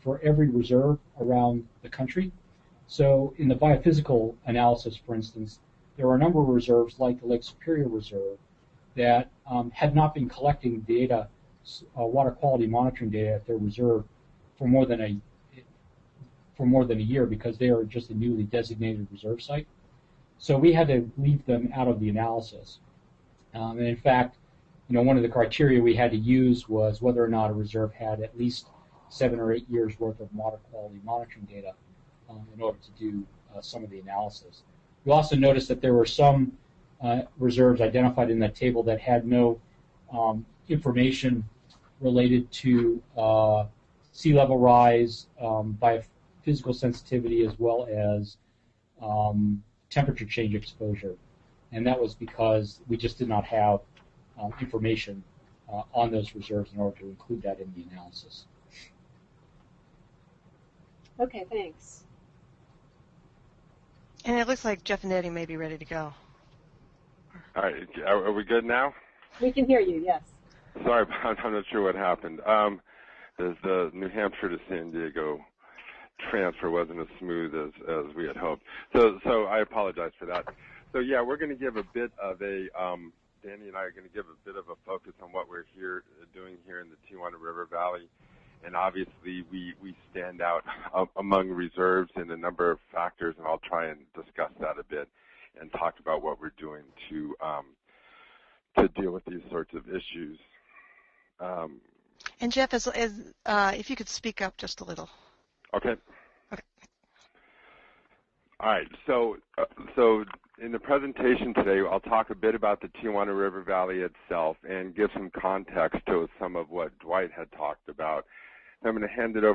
for every reserve around the country. So in the biophysical analysis, for instance, there are a number of reserves like the Lake Superior Reserve that had not been collecting data, water quality monitoring data at their reserve for more than a year because they are just a newly designated reserve site. So we had to leave them out of the analysis. And in fact, one of the criteria we had to use was whether or not a reserve had at least 7 or 8 years worth of water quality monitoring data in order to do some of the analysis. You also noticed that there were some reserves identified in that table that had no information related to sea level rise, biophysical sensitivity, as well as temperature change exposure. And that was because we just did not have information on those reserves in order to include that in the analysis. Okay, thanks. And it looks like Jeff and Eddie may be ready to go. All right, are we good now? We can hear you, yes. Sorry, I'm not sure what happened. The New Hampshire to San Diego transfer wasn't as smooth as we had hoped. So I apologize for that. So yeah, we're going to give a bit of a, Danny and I are going to give a bit of a focus on what we're doing here in the Tijuana River Valley. And obviously we stand out among reserves in a number of factors, and I'll try and discuss that a bit and talk about what we're doing to deal with these sorts of issues. And Jeff, if you could speak up just a little. Okay. Okay. All right. So in the presentation today, I'll talk a bit about the Tijuana River Valley itself and give some context to some of what Dwight had talked about. I'm going to hand it over